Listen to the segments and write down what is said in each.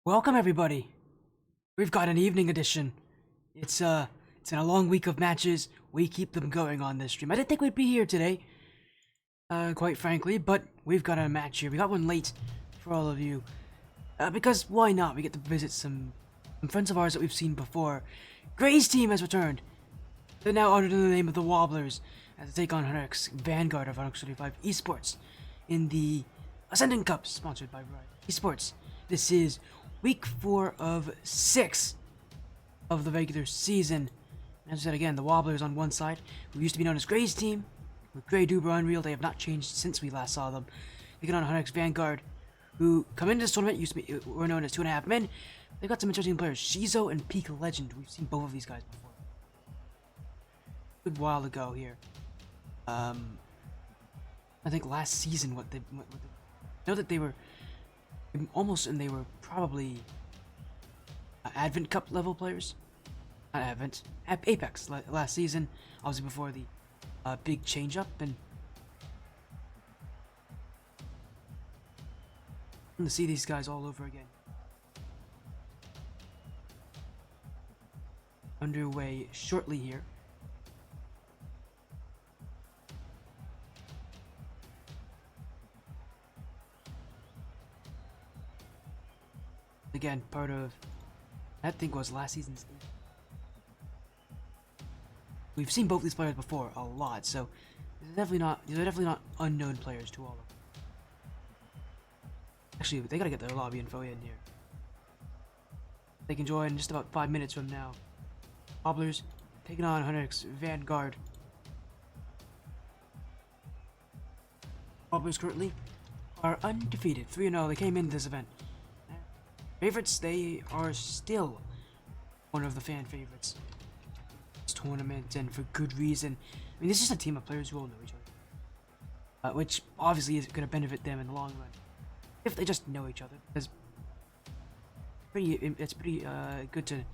Welcome everybody. We've got an evening edition. It's been a long week of matches. We keep them going on this stream. I didn't think we'd be here today, quite frankly, but we've got a match here. We got one late for all of you. Because why not? We get to visit some friends of ours that we've seen before. Gray's team has returned. They're now under the name of the Wobblers as they take on Hunter's Vanguard of 135 Esports in the Ascendant Cup, sponsored by Riot Esports. This is week 4 of 6 of the regular season. As I said again, the Wobblers on one side, who used to be known as Gray's team, with Gray, Duber, Unreal. They have not changed since we last saw them. Taking on Hunter's Vanguard, who come into this tournament were known as 2.5 men. They've got some interesting players, Shizo and Peak Legend. We've seen both of these guys before. A good while ago here. I think last season, I know that they were they were probably Advent Cup level players. Not Advent, Apex last season, obviously before the big change up, and I'm gonna see these guys all over again. Underway shortly here. Again, part of, I think was last season's. We've seen both these players before a lot, so these are definitely not unknown players to all of them. Actually, they gotta get their lobby info in here. They can join in just about 5 minutes from now. Wobblers taking on Hunter's Vanguard. Wobblers currently are undefeated, 3-0. They came into this event. Favorites, they are still one of the fan favorites. This tournament, and for good reason. I mean, this is a team of players who all know each other, which obviously is going to benefit them in the long run if they just know each other. Because it's pretty good to.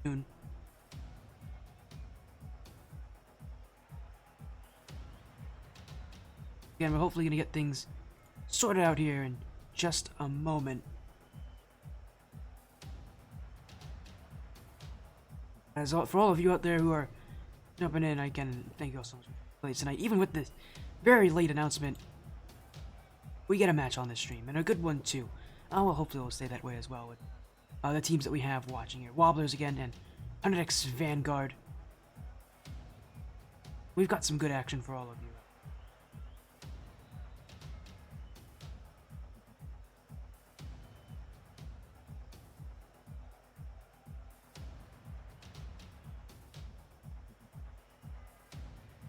Soon. Again, we're hopefully gonna get things sorted out here in just a moment. As for all of you out there who are jumping in, again, thank you all so much for late tonight. Even with this very late announcement, we get a match on this stream, and a good one too. Well, hopefully it'll stay that way as well with the teams that we have watching here. Wobblers again, and Hunter's Vanguard. We've got some good action for all of you.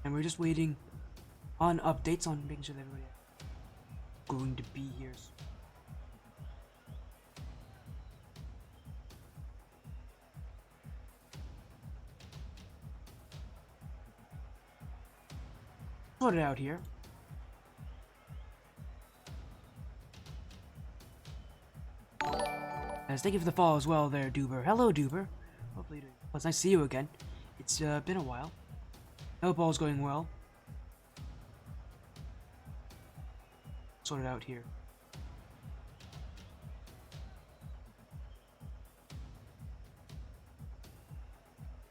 And we're just waiting on updates on making sure that everybody is going to be here. Sort it out here. As thank you for the follow as well there, Duber. Hello, Duber. Hopefully you're doing well. It's nice to see you again. It's been a while. I hope all's going well. Sort it out here.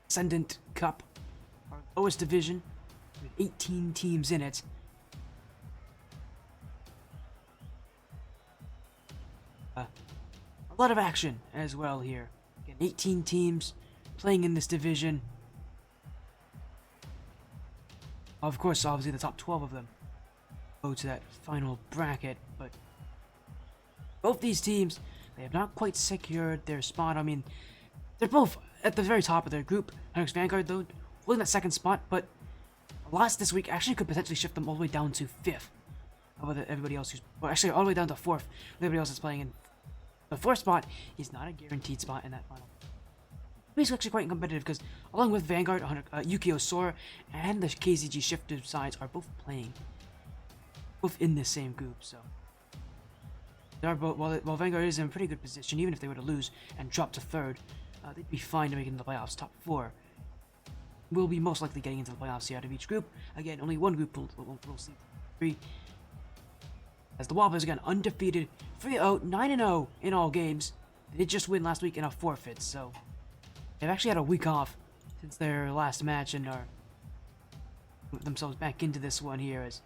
Ascendant Cup, our lowest division, with 18 teams in it. A lot of action as well here. Again, 18 teams playing in this division. Of course, obviously the top 12 of them go to that final bracket, but both these teams, they have not quite secured their spot. I mean, they're both at the very top of their group. Hunter's Vanguard, though, holding that second spot, but a loss this week actually could potentially shift them all the way down to 5th. Of everybody else who's, well, actually all the way down to 4th. Everybody else is playing in the 4th spot is not a guaranteed spot in that final. It's actually quite competitive because along with Vanguard, Yukio Sora, and the KZG shifted sides are both playing. Both in the same group, so. They are both, while Vanguard is in a pretty good position, even if they were to lose and drop to 3rd, they'd be fine to make it into the playoffs. Top 4 will be most likely getting into the playoffs here out of each group. Again, only one group will see 3. As the Wobblers, again, undefeated, 3-0, 9-0 in all games. They did just win last week in a forfeit, so they've actually had a week off since their last match and are put themselves back into this one here as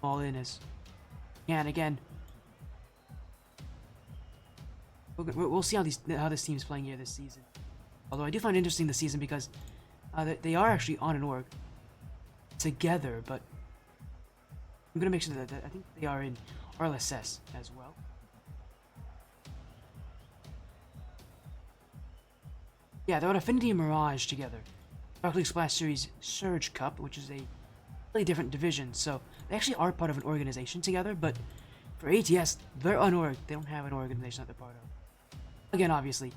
all in as can again. We'll see how this team's playing here this season. Although I do find it interesting this season because they are actually on an org together, but I'm gonna make sure that I think they are in RLSS as well. Yeah, they're on Affinity and Mirage together. Rocket League Splash Series Surge Cup, which is a really different division, so they actually are part of an organization together, but for ATS, they're unorg. They don't have an organization that they're part of. Again, obviously,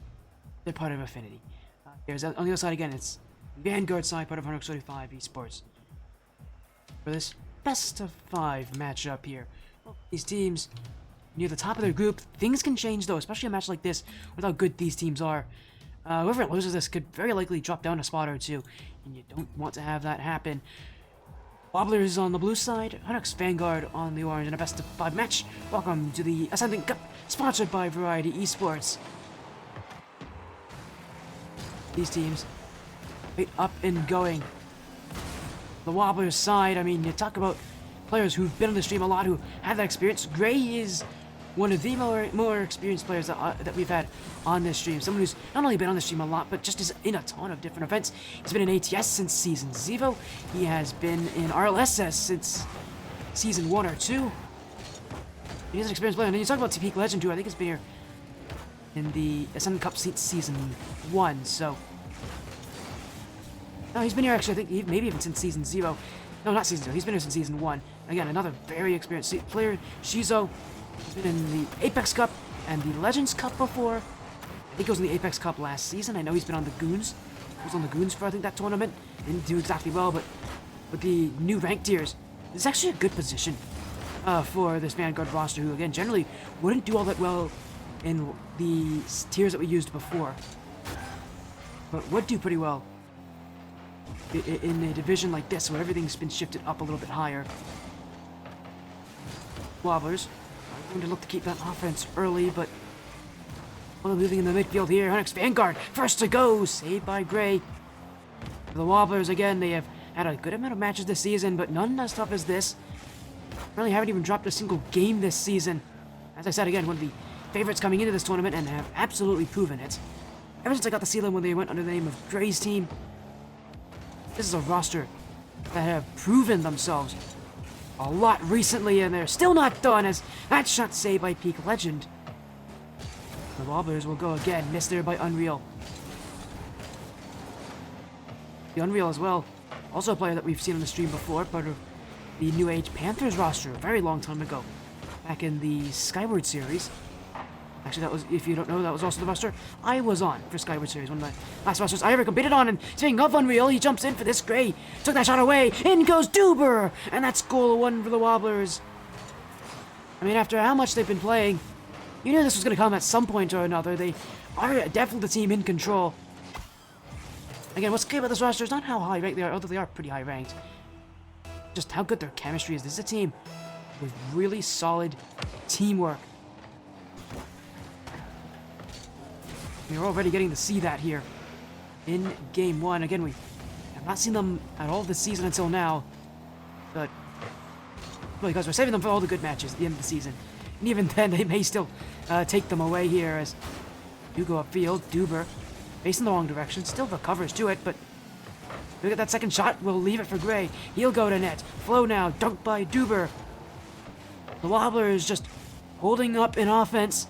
they're part of Affinity. There's on the other side again, it's Vanguard side, part of 135 Esports. For this best of 5 matchup here, well, these teams near the top of their group, things can change though, especially a match like this with how good these teams are. Whoever loses this could very likely drop down a spot or 2, and you don't want to have that happen. Wobblers on the blue side, Hunux Vanguard on the orange in a best of 5 match. Welcome to the Ascendant Cup, sponsored by Variety Esports. These teams, right up and going. The Wobblers side, I mean, you talk about players who've been on the stream a lot, who have that experience. Gray is one of the more experienced players that we've had on this stream. Someone who's not only been on the stream a lot, but just is in a ton of different events. He's been in ATS since Season 0. He has been in RLSS since Season 1 or 2. He is an experienced player. And then you talk about Peak Legend, who I think has been here in the Ascendant Cup since Season 1, so... No, he's been here actually, I think, maybe even since Season 0. No, not Season 0. He's been here since Season 1. Again, another very experienced player. Shizo. He's been in the Apex Cup and the Legends Cup before. I think he was in the Apex Cup last season. I know he's been on the Goons. He was on the Goons for, I think, that tournament. Didn't do exactly well, but with the new rank tiers, it's actually a good position for this Vanguard roster, who, again, generally wouldn't do all that well in the tiers that we used before, but would do pretty well in a division like this, where everything's been shifted up a little bit higher. Wobblers are going to look to keep that offense early, but moving in the midfield here. Hunix Vanguard, first to go, saved by Gray. For the Wobblers, again, they have had a good amount of matches this season, but none as tough as this. Really haven't even dropped a single game this season. As I said, again, one of the favorites coming into this tournament, and have absolutely proven it. Ever since I got to see them when they went under the name of Gray's team, this is a roster that have proven themselves a lot recently, and they're still not done, as that shot saved by Peak Legend. The Wobblers will go again, missed there by Unreal. The Unreal as well, also a player that we've seen on the stream before, part of the New Age Panthers roster a very long time ago, back in the Skyward series. Actually, that was, if you don't know, that was also the roster I was on for Skyward series, one of the last rosters I ever competed on. And speaking of Unreal, he jumps in for this. Gray took that shot away. In goes Duber, and that's goal 1 for the Wobblers. I mean, after how much they've been playing, you knew this was going to come at some point or another. They are definitely the team in control. Again, what's good about this roster is not how high ranked they are, although they are pretty high ranked. Just how good their chemistry is. This is a team with really solid teamwork. We're already getting to see that here in Game 1. Again, we have not seen them at all this season until now, but well, because we're saving them for all the good matches at the end of the season. And even then, they may still take them away here as you go upfield. Duber facing the wrong direction, still recovers to it, but look at that second shot. We'll leave it for Gray. He'll go to net. Flow now, dunked by Duber. The Wobblers just holding up in offense.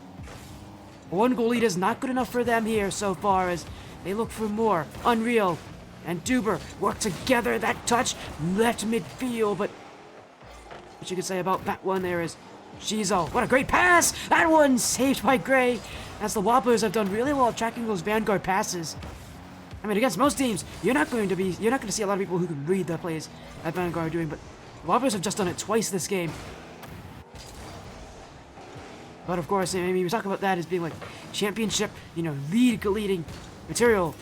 One goal lead is not good enough for them here so far, as they look for more. Unreal and Duber work together. That touch left midfield, but what you could say about that one there is Shizo. What a great pass! That one saved by Gray, as the Wobblers have done really well tracking those Vanguard passes. I mean, against most teams, you're not going to see a lot of people who can read the plays that Vanguard are doing, but the Wobblers have just done it twice this game. But of course, I mean, we talk about that as being like championship, leading material.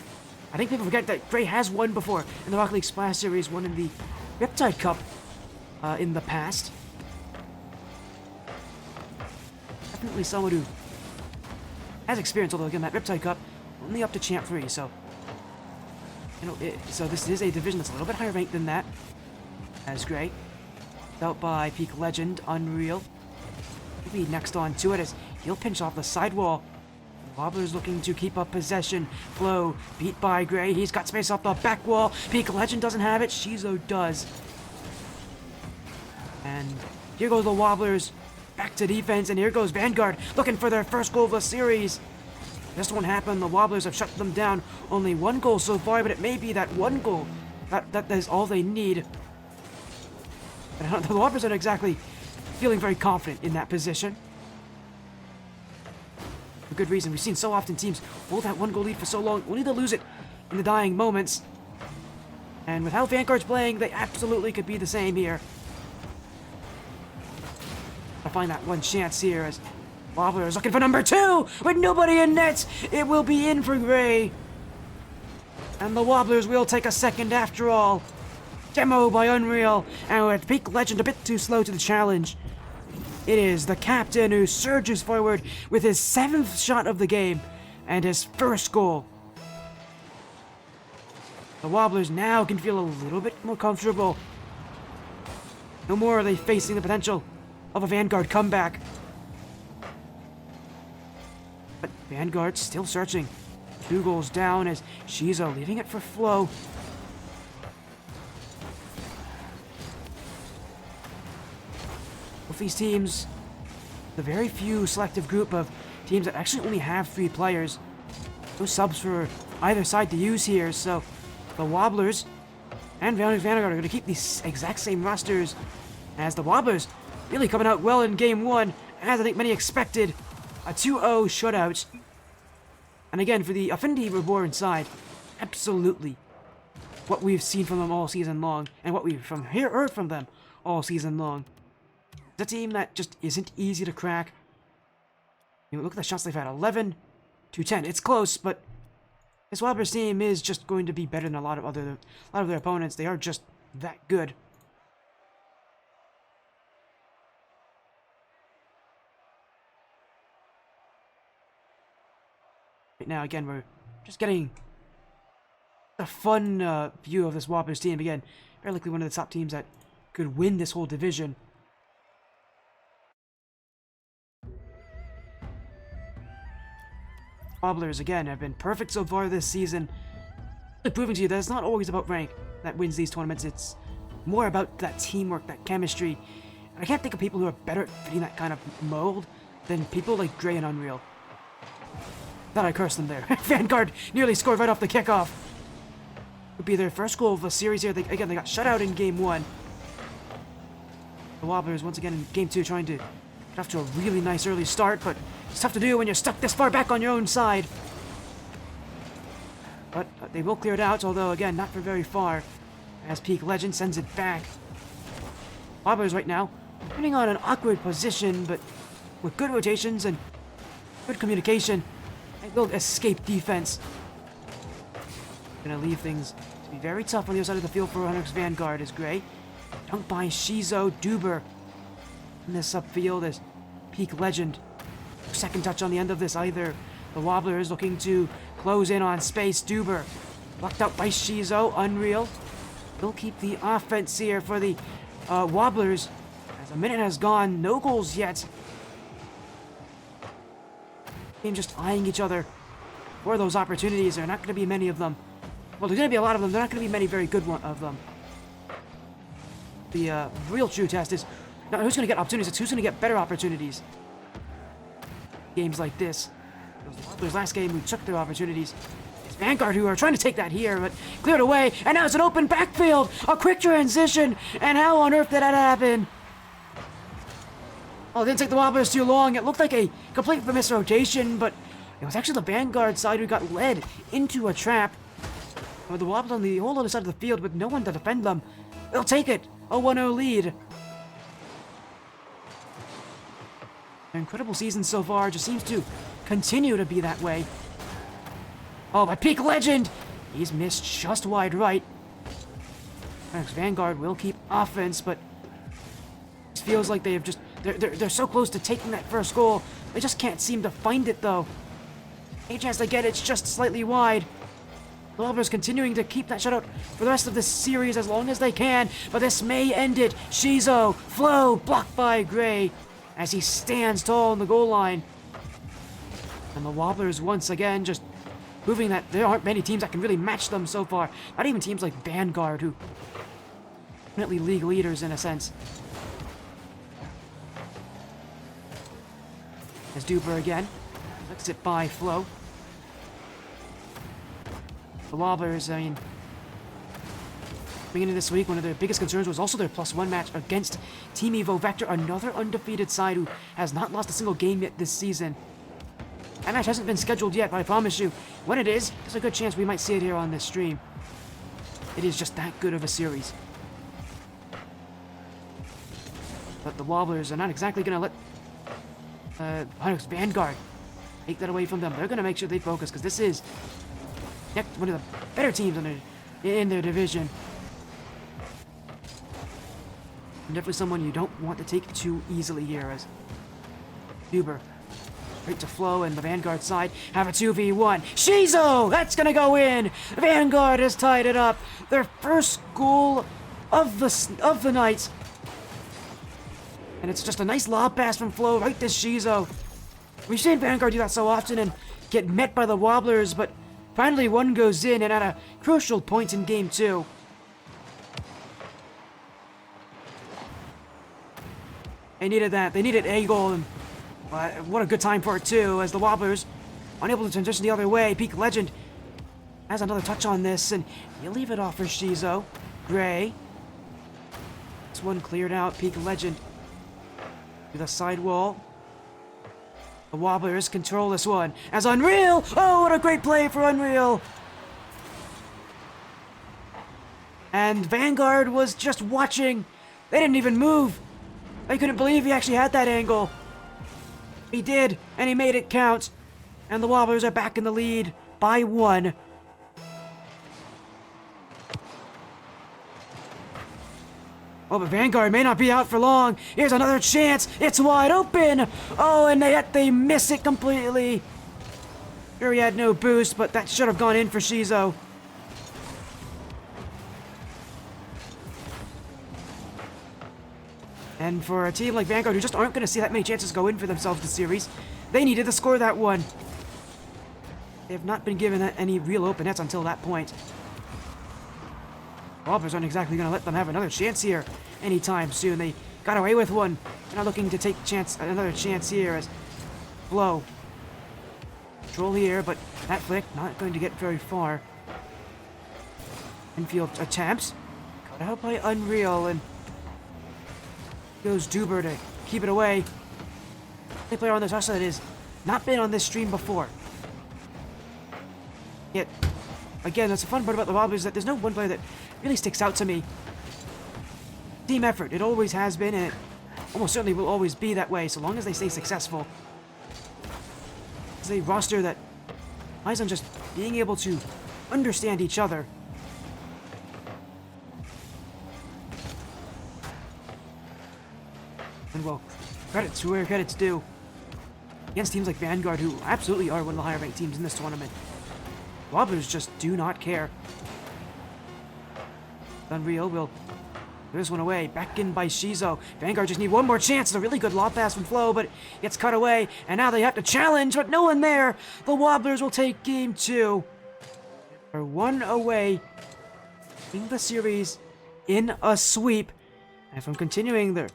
I think people forget that Gray has won before in the Rocket League Splash Series, won in the Riptide Cup in the past. Definitely someone who has experience, although again, that Riptide Cup only up to Champ 3, so so this is a division that's a little bit higher ranked than that. As Gray, out by Peak Legend, Unreal. He'll be next on to it as he'll pinch off the sidewall. Wobblers looking to keep up possession. Flow beat by Gray. He's got space off the back wall. Peak Legend doesn't have it. Shizo does. And here goes the Wobblers back to defense, and here goes Vanguard looking for their first goal of the series. This won't happen. The Wobblers have shut them down. Only one goal so far, but it may be that one goal. That is all they need. And the Wobblers aren't exactly feeling very confident in that position. For good reason. We've seen so often teams hold that one goal lead for so long, only to lose it in the dying moments. And with how Vanguard's playing, they absolutely could be the same here. I find that one chance here as Wobblers looking for number 2 with nobody in net. It will be in for Gray. And the Wobblers will take a second after all. Demo by Unreal, and with Peak Legend a bit too slow to the challenge. It is the captain who surges forward with his 7th shot of the game and his first goal. The Wobblers now can feel a little bit more comfortable. No more are they facing the potential of a Vanguard comeback. But Vanguard still searching. 2 goals down as Shizo leaving it for Flow. Both these teams, the very few selective group of teams that actually only have 3 players. No subs for either side to use here, so the Wobblers and Vanguard are going to keep these exact same rosters as the Wobblers. Really coming out well in Game 1, as I think many expected. A 2-0 shutout. And again, for the Affinity Reborn side, absolutely what we've seen from them all season long, and what we've heard from them all season long. It's a team that just isn't easy to crack. Look at the shots they've had, 11 to 10. It's close, but this Wobblers team is just going to be better than a lot of their opponents. They are just that good. Right now, again, we're just getting a fun view of this Wobblers team. Again, very likely one of the top teams that could win this whole division. Wobblers, again, have been perfect so far this season. Proving to you that it's not always about rank that wins these tournaments. It's more about that teamwork, that chemistry. And I can't think of people who are better at fitting that kind of mold than people like Gray and Unreal. Thought I cursed them there. Vanguard nearly scored right off the kickoff. Would be their first goal of the series here. They got shut out in Game 1. The Wobblers, once again, in Game 2, trying to get off to a really nice early start, but it's tough to do when you're stuck this far back on your own side. But they will clear it out, although, again, not for very far, as Peak Legend sends it back. Wobblers right now, turning on an awkward position, but with good rotations and good communication, they will escape defense. Gonna leave things to be very tough on the other side of the field for Hunter's Vanguard as Gray. Dunked by Shizo Duber. In this upfield as Peak Legend. Second touch on the end of this either. The Wobblers looking to close in on space. Duber blocked out by Shizo. Unreal. They'll keep the offense here for the Wobblers. As a minute has gone, no goals yet. Team just eyeing each other for those opportunities. There are not going to be many of them. Well, there's going to be a lot of them. There are not going to be many very good of them. The real true test is not who's going to get opportunities, it's who's going to get better opportunities. Games like this. Those last game, we took their opportunities. It's Vanguard who are trying to take that here, but cleared away. And now it's an open backfield. A quick transition. And how on earth did that happen? Oh, it didn't take the Wobblers too long. It looked like a complete misrotation, but it was actually the Vanguard side who got led into a trap. With the Wobblers on the whole other side of the field with no one to defend them. They'll take it. A 1-0 lead. Their incredible season so far just seems to continue to be that way. Oh, but Peak Legend! He's missed just wide right. Vanguard will keep offense, but it feels like they have just... They're so close to taking that first goal. They just can't seem to find it, though. Any chance they get, it's just slightly wide. The Wobblers continuing to keep that shutout for the rest of this series as long as they can, but this may end it. Shizo, Flo, blocked by Gray as he stands tall on the goal line. And the Wobblers once again just proving that there aren't many teams that can really match them so far. Not even teams like Vanguard, who definitely league leaders in a sense. As Duper again lets it by Flo. The Wobblers, I mean, coming into this week, one of their biggest concerns was also their +1 match against Team Evo Vector, another undefeated side who has not lost a single game yet this season. That match hasn't been scheduled yet, but I promise you, when it is, there's a good chance we might see it here on this stream. It is just that good of a series. But the Wobblers are not exactly going to let Vanguard take that away from them. They're going to make sure they focus, because this is one of the better teams in their division. And definitely someone you don't want to take too easily here, as Duber straight to Flo and the Vanguard side have a 2v1. Shizo! That's gonna go in! Vanguard has tied it up. Their first goal of the night. And it's just a nice lob pass from Flo right to Shizo. We've seen Vanguard do that so often and get met by the Wobblers, but finally one goes in and at a crucial point in game 2. They needed that. They needed a goal, and what a good time for it too, as the Wobblers unable to transition the other way. Peak Legend has another touch on this, and you leave it off for Shizo. Gray. This one cleared out. Peak Legend to the side wall. The Wobblers control this one as Unreal. Oh, what a great play for Unreal. And Vanguard was just watching. They didn't even move. They couldn't believe he actually had that angle. He did, and he made it count. And the Wobblers are back in the lead by 1. Oh, but Vanguard may not be out for long. Here's another chance. It's wide open. Oh, and yet they miss it completely. Sure, he had no boost, but that should have gone in for Shizo. And for a team like Vanguard, who just aren't going to see that many chances go in for themselves this series, they needed to score that one. They have not been given any real open nets until that point. Wobblers aren't exactly going to let them have another chance here anytime soon. They got away with one. They're not looking to take another chance here as Flo. Control here, but that flick not going to get very far. Infield attempts. Cut out by Unreal, and goes Duber to keep it away. The player on this roster that has not been on this stream before. Yet, again, that's the fun part about the Wobblers, that there's no one player that really sticks out to me. Team effort, it always has been, and it almost certainly will always be that way, so long as they stay successful. It's a roster that relies on just being able to understand each other. And well, credit to where credit's due. Against teams like Vanguard, who absolutely are one of the higher ranked teams in this tournament, Wobblers just do not care. Unreal will put this one away. Back in by Shizo. Vanguard just need one more chance. It's a really good lob pass from Flo, but gets cut away. And now they have to challenge, but no one there. The Wobblers will take game 2. They're 1 away in the series in a sweep. And from continuing their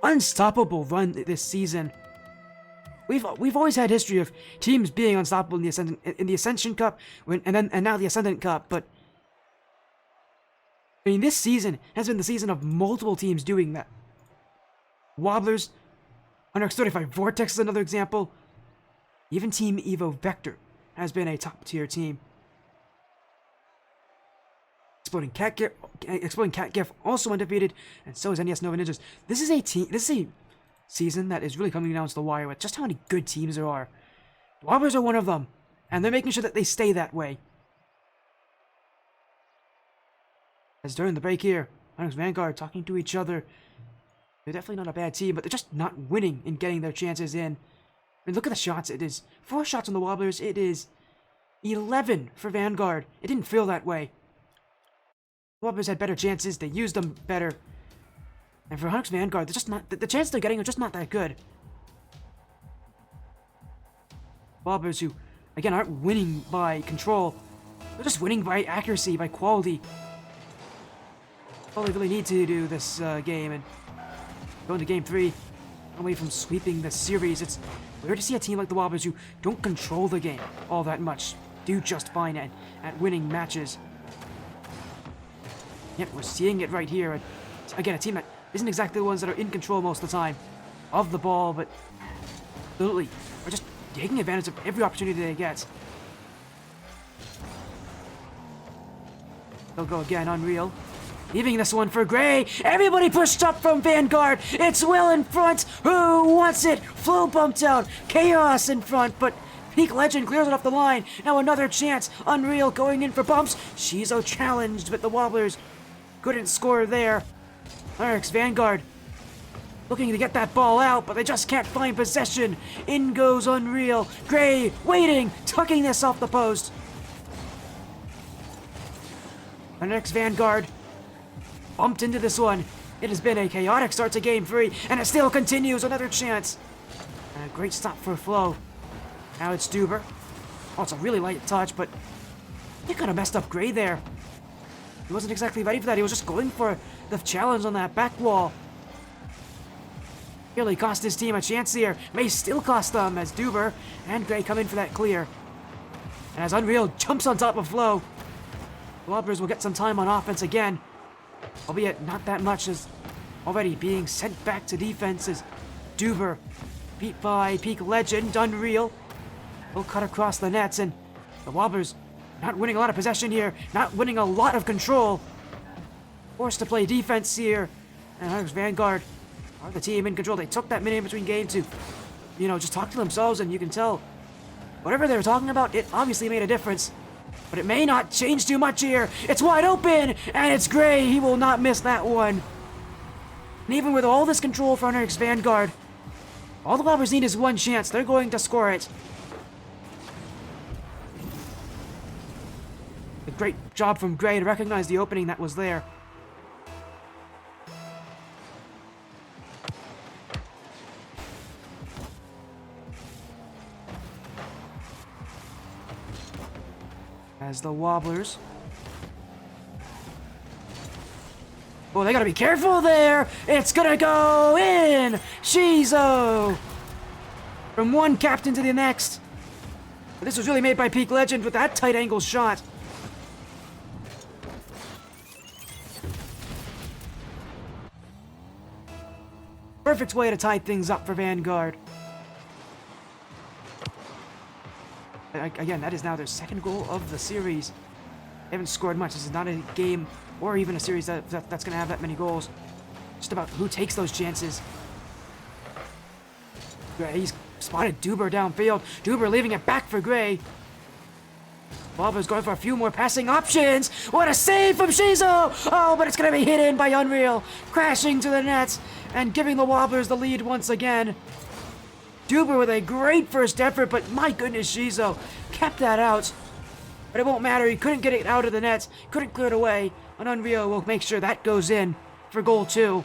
unstoppable run this season, we've always had history of teams being unstoppable in the Ascension Cup, and now the Ascendant Cup. But I mean, this season has been the season of multiple teams doing that. Wobblers, under X35 Vortex is another example. Even Team Evo Vector has been a top tier team. Exploding Cat Giff also undefeated, and so is NES Nova Ninjas. This is a team. This is a season that is really coming down to the wire with just how many good teams there are. The Wobblers are one of them, and they're making sure that they stay that way. As during the break here, Onyx Vanguard talking to each other. They're definitely not a bad team, but they're just not winning in getting their chances in. I mean, look at the shots. It is 4 shots on the Wobblers. It is 11 for Vanguard. It didn't feel that way. The Wobblers had better chances. They used them better. And for Onyx Vanguard, they're just not... The chances they're getting are just not that good. Wobblers who, again, aren't winning by control. They're just winning by accuracy, by quality. All they really need to do this game, and go into Game 3, away from sweeping the series. It's weird to see a team like the Wobblers who don't control the game all that much do just fine at winning matches. Yet we're seeing it right here. Again, a team that isn't exactly the ones that are in control most of the time of the ball, but literally are just taking advantage of every opportunity they get. They'll go again, Unreal. Leaving this one for Gray. Everybody pushed up from Vanguard. It's Will in front. Who wants it? Flo bumped out. Chaos in front, but Peak Legend clears it off the line. Now another chance. Unreal going in for bumps. Shizo challenged, but the Wobblers couldn't score there. Onyx Vanguard looking to get that ball out, but they just can't find possession. In goes Unreal. Gray waiting, tucking this off the post. Onyx Vanguard bumped into this one. It has been a chaotic start to Game 3, and it still continues. Another chance. And a great stop for Flo. Now it's Duber. Oh, it's a really light touch, but he kind of messed up Gray there. He wasn't exactly ready for that. He was just going for the challenge on that back wall. Nearly cost his team a chance here. May still cost them as Duber and Gray come in for that clear. And as Unreal jumps on top of Flo, the Wobblers will get some time on offense again. Albeit not that much, as already being sent back to defense as Duber, beat by Peak Legend. Unreal will cut across the nets, and the Wobblers not winning a lot of possession here, not winning a lot of control. Forced to play defense here, and Onyx Vanguard are the team in control. They took that minute in between games to, just talk to themselves, and you can tell whatever they were talking about, it obviously made a difference. But it may not change too much here. It's wide open, and it's Gray. He will not miss that one. And even with all this control for Onyx Vanguard, all the Wobblers need is one chance. They're going to score it. A great job from Gray to recognize the opening that was there. As the Wobblers. Oh, they gotta be careful there! It's gonna go in! Shizo! From one captain to the next. But this was really made by Peak Legend with that tight angle shot. Perfect way to tie things up for Vanguard. Again, that is now their second goal of the series. They haven't scored much. This is not a game or even a series that's going to have that many goals. Just about who takes those chances. He's spotted Duber downfield. Duber leaving it back for Gray. Wobblers going for a few more passing options. What a save from Shizo! Oh, but it's going to be hidden by Unreal. Crashing to the net and giving the Wobblers the lead once again. Duber with a great first effort, but my goodness, Shizo kept that out. But it won't matter. He couldn't get it out of the net. Couldn't clear it away. And Unreal will make sure that goes in for goal 2.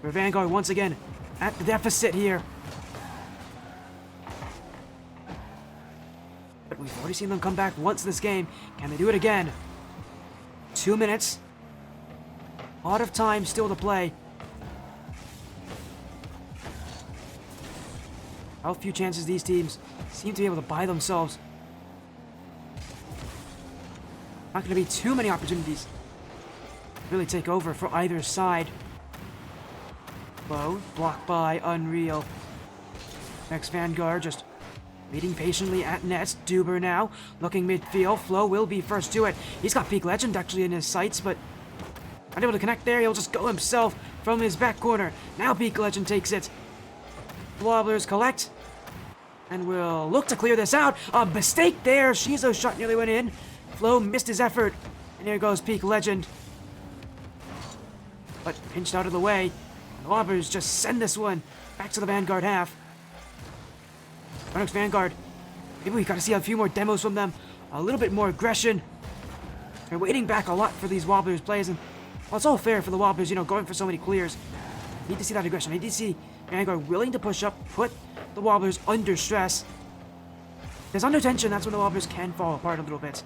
For Vanguard once again at the deficit here. But we've already seen them come back once this game. Can they do it again? 2 minutes. A lot of time still to play. How few chances these teams seem to be able to buy themselves. Not going to be too many opportunities to really take over for either side. Low, blocked by Unreal. Next Vanguard just Waiting patiently at net. Duber now, looking midfield. Flo will be first to it. He's got Peak Legend actually in his sights, but not able to connect there. He'll just go himself from his back corner. Now Peak Legend takes it. Wobblers collect. And will look to clear this out. A mistake there. Shizo's shot nearly went in. Flo missed his effort. And here goes Peak Legend. But pinched out of the way. The Wobblers just send this one back to the Vanguard half. Our Vanguard. Maybe we gotta see a few more demos from them. A little bit more aggression. They're waiting back a lot for these Wobblers plays. And well, it's all fair for the Wobblers, you know, going for so many clears. Need to see that aggression. Need to see Vanguard willing to push up, put the Wobblers under stress. There's under tension, that's when the Wobblers can fall apart a little bit.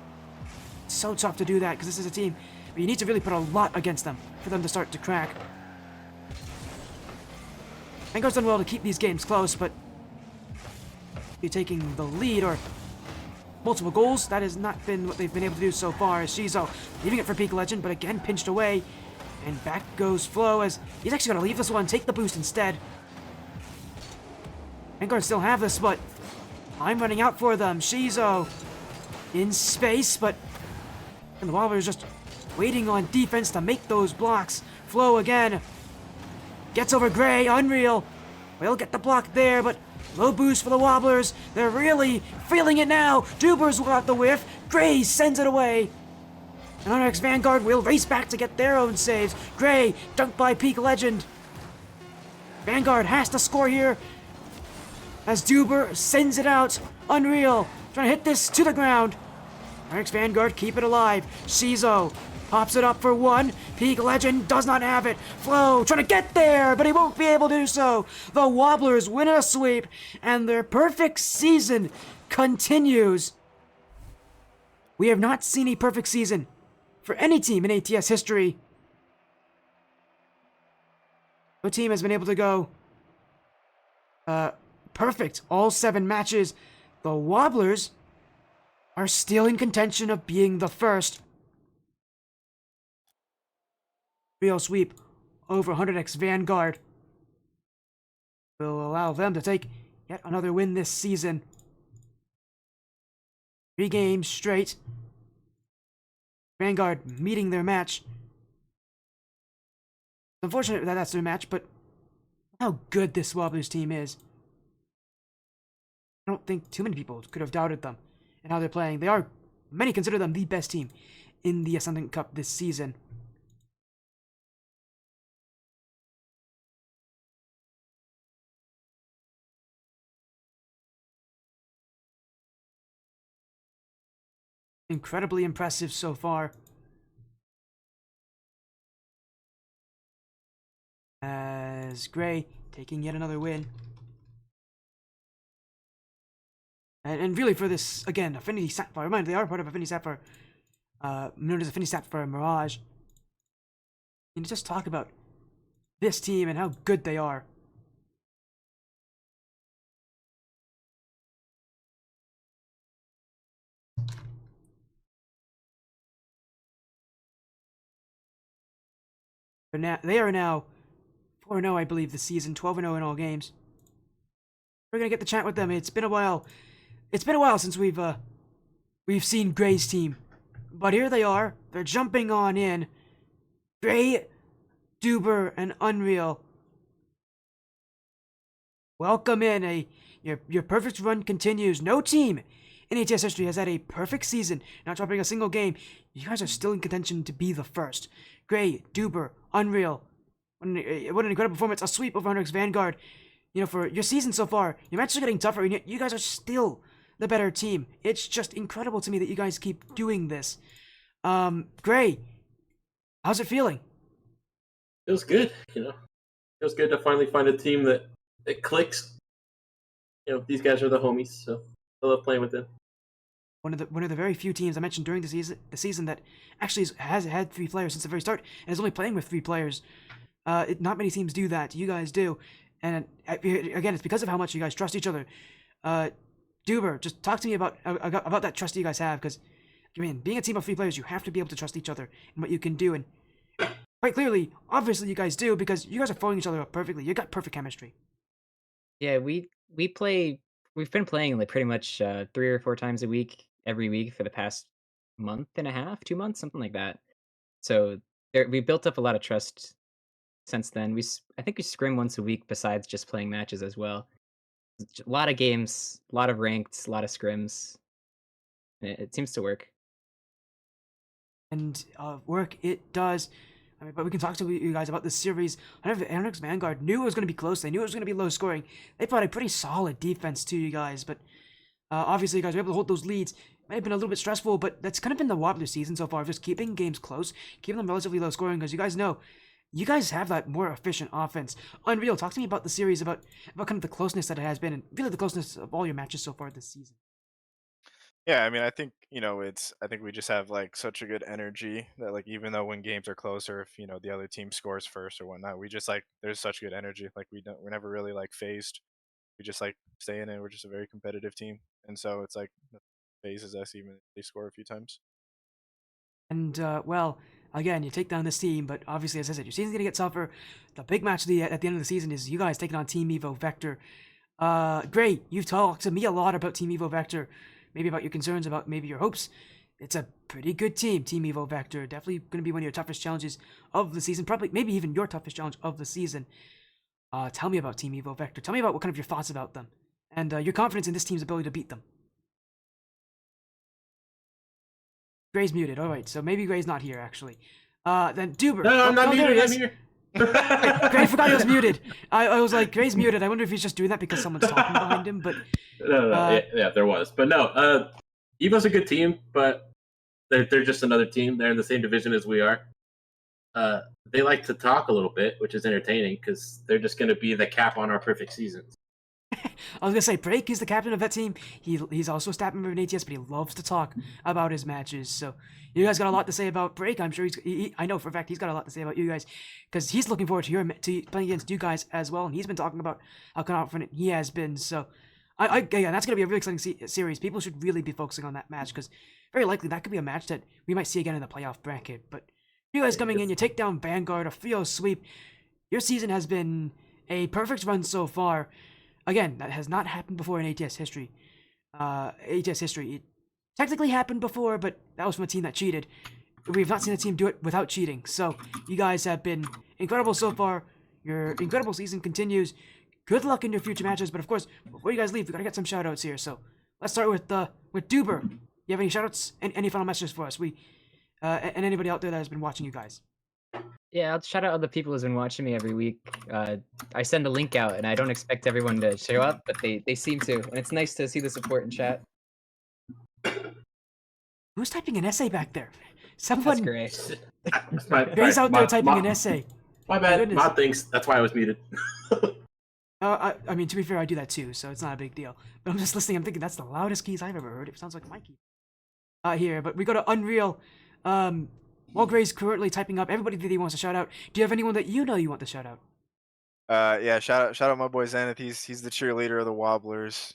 It's so tough to do that, because this is a team where you need to really put a lot against them for them to start to crack. Vanguard's done well to keep these games close, but you're taking the lead or multiple goals, that has not been what they've been able to do so far. As Shizo leaving it for Peak Legend, but again pinched away. And back goes Flo as he's actually going to leave this one, take the boost instead. Vanguard still have this, but time running out for them. Shizo in space, but and the Wobblers just waiting on defense to make those blocks. Flo again gets over Gray, Unreal. Will get the block there, but low boost for the Wobblers. They're really feeling it now. Duber's got the whiff. Gray sends it away. And our next Vanguard will race back to get their own saves. Gray dunked by Peak Legend. Vanguard has to score here as Duber sends it out. Unreal trying to hit this to the ground. Our next Vanguard keep it alive. Shizo pops it up for one. Peak Legend does not have it. Flo trying to get there, but he won't be able to do so. The Wobblers win a sweep, and their perfect season continues. We have not seen a perfect season for any team in ATS history. No team has been able to go perfect all 7 matches. The Wobblers are still in contention of being the first. Real sweep over 100x Vanguard will allow them to take yet another win this season. 3 games straight. Vanguard meeting their match. It's unfortunate that that's their match, but how good this Wobblers team is. I don't think too many people could have doubted them and how they're playing. Many consider them the best team in the Ascendant Cup this season. Incredibly impressive so far. As Gray taking yet another win. And really for this, again, Affinity Sapphire. Remind, they are part of Affinity Sapphire. Known as Affinity Sapphire Mirage. And just talk about this team and how good they are. They are now 4-0, I believe, this season. 12-0 in all games. We're gonna get the chat with them. It's been a while. It's been a while since we've seen Gray's team, but here they are. They're jumping on in. Gray, Duber, and Unreal. Welcome in. Your perfect run continues. No team in ATS history has had a perfect season, not dropping a single game. You guys are still in contention to be the first. Gray, Duber, Unreal. What an incredible performance. A sweep over 100x Vanguard. You know, for your season so far, your matches are getting tougher, and yet you guys are still the better team. It's just incredible to me that you guys keep doing this. Gray, how's it feeling? Feels good, you know. Feels good to finally find a team that clicks. You know, these guys are the homies, so I love playing with them. One of the very few teams I mentioned during the season that actually has had 3 players since the very start and is only playing with 3 players. Not many teams do that. You guys do, and again, it's because of how much you guys trust each other. Duber, just talk to me about that trust you guys have, because I mean, being a team of 3 players, you have to be able to trust each other and what you can do, and quite clearly, obviously, you guys do, because you guys are following each other up perfectly. You got perfect chemistry. Yeah, we play we've been playing like pretty much 3 or 4 times a week, every week for the past month and a half, 2 months, something like that. So we built up a lot of trust since then. I think we scrim once a week besides just playing matches as well. A lot of games, a lot of ranked, a lot of scrims. It seems to work. And work it does. I mean, but we can talk to you guys about this series. I know the Vanguard knew it was going to be close. They knew it was going to be low scoring. They fought a pretty solid defense to you guys, but obviously you guys were able to hold those leads. Might have been a little bit stressful, but that's kind of been the Wobbler season so far, just keeping games close, keeping them relatively low scoring, because you guys know you guys have that more efficient offense. Unreal, talk to me about the series, about kind of the closeness that it has been, and really the closeness of all your matches so far this season. Yeah, I mean, I think, I think we just have like such a good energy that like even though when games are closer, if the other team scores first or whatnot, we just like there's such good energy. Like we're never really like phased. We just like stay in it. We're just a very competitive team, and so it's like phases us even if they score a few times. And, well, again, you take down this team, but obviously, as I said, your season's going to get tougher. The big match at the end of the season is you guys taking on Team Evo Vector. Great, you've talked to me a lot about Team Evo Vector, maybe about your concerns, about maybe your hopes. It's a pretty good team, Team Evo Vector. Definitely going to be one of your toughest challenges of the season, probably maybe even your toughest challenge of the season. Tell me about Team Evo Vector. Tell me about what kind of your thoughts about them, and your confidence in this team's ability to beat them. Gray's muted. All right, so maybe Gray's not here actually. Then Duber. No, I'm not there muted. he I'm is. here. Gray forgot he was muted. I was like, Gray's muted. I wonder if he's just doing that because someone's talking behind him. But No. Yeah, there was, but no. Evo's a good team, but they're just another team. They're in the same division as we are. They like to talk a little bit, which is entertaining because they're just going to be the cap on our perfect seasons. I was gonna say, Break is the captain of that team. He's also a staff member in ATS, but he loves to talk about his matches. So you guys got a lot to say about Break. I'm sure I know for a fact he's got a lot to say about you guys because he's looking forward to playing against you guys as well, and he's been talking about how confident he has been. So yeah, that's gonna be a really exciting series. People should really be focusing on that match because very likely that could be a match that we might see again in the playoff bracket. But you guys coming in, you take down Vanguard, a field sweep. Your season has been a perfect run so far. Again, that has not happened before in ATS history. It technically happened before, but that was from a team that cheated. We've not seen a team do it without cheating. So you guys have been incredible so far. Your incredible season continues. Good luck in your future matches. But of course, before you guys leave, we gotta get some shoutouts here. So let's start with Duber. You have any shoutouts and any final messages for us? And anybody out there that has been watching you guys. Yeah, I'll shout out all the people who's been watching me every week. I send a link out, and I don't expect everyone to show up, but they seem to, and it's nice to see the support in chat. Who's typing an essay back there? That's Someone. great. Gray's out there typing an essay. My bad. Goodness. Mod things. That's why I was muted. I mean, to be fair, I do that too, so it's not a big deal. But I'm just listening. I'm thinking that's the loudest keys I've ever heard. It sounds like my key. Here, but we go to Unreal. While Gray's currently typing up everybody that he wants to shout out, do you have anyone that you know you want to shout out? Yeah, shout out my boy Zenith. He's the cheerleader of the Wobblers.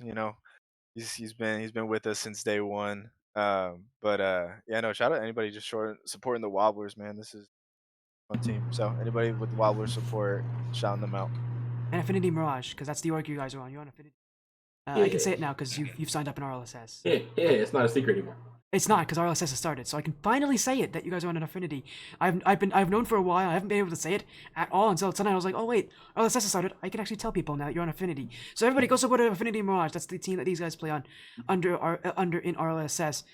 He's been with us since day one. Yeah, no, shout out anybody just supporting the Wobblers, man. This is a fun team. So anybody with Wobblers support, shouting them out. And Affinity Mirage, because that's the org you guys are on. You're on Affinity. I can say it now because you've signed up in RLSS. Yeah, it's not a secret anymore. It's not because RLSS has started, so I can finally say it that you guys are on an Affinity. I've known for a while. I haven't been able to say it at all until tonight. I was like, oh wait, RLSS has started. I can actually tell people now that you're on Affinity. So everybody go support Affinity Mirage. That's the team that these guys play on under in RLSS.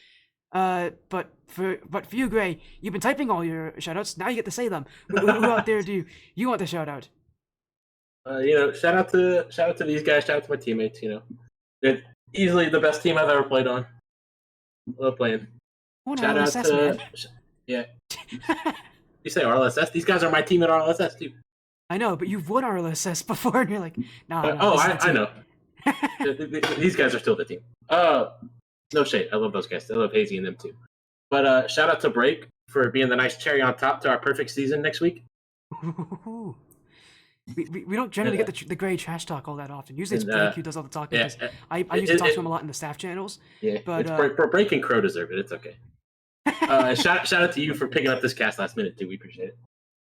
But for you, Gray, you've been typing all your shoutouts. Now you get to say them. Who out there do you want to shout out? Shout out to these guys. Shout out to my teammates. They're easily the best team I've ever played on. Love playing. Shout RLSS, out to man. yeah. You say RLSS? These guys are my team at RLSS too. I know, but you've won RLSS before, and you're like, nah. I know. These guys are still the team. No shade. I love those guys. I love Hazy and them too. But shout out to Break for being the nice cherry on top to our perfect season next week. We don't generally get the Gray trash talk all that often. Usually it's Break who does all the talking because I usually talk to him a lot in the staff channels. Yeah, but Break and Crow deserve it. It's okay. Shout out to you for picking up this cast last minute too. We appreciate it.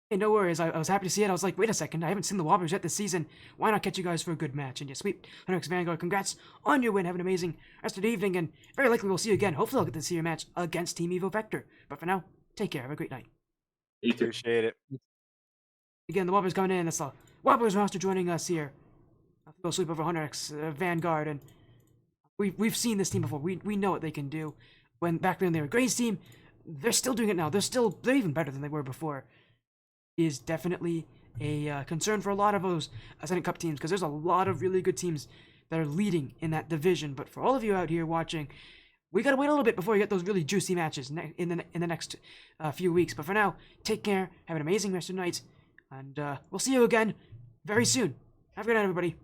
Hey, no worries. I was happy to see it. I was like, wait a second, I haven't seen the Wobblers yet this season. Why not catch you guys for a good match? And you sweep 100x Vanguard. Congrats on your win. Have an amazing rest of the evening, and very likely we'll see you again. Hopefully I'll get to see your match against Team Evo Vector. But for now, take care. Have a great night. You too. Appreciate it. Again, the Wobblers coming in. That's the Wobblers roster joining us here. Go sweep over 100x Vanguard, and we've seen this team before. We know what they can do. When back then they were Gray's team, they're still doing it now. They're even better than they were before. Is definitely a concern for a lot of those Ascendant Cup teams, because there's a lot of really good teams that are leading in that division. But for all of you out here watching, we gotta wait a little bit before we get those really juicy matches in the next few weeks. But for now, take care, have an amazing rest of the night, and we'll see you again very soon. Have a good night, everybody.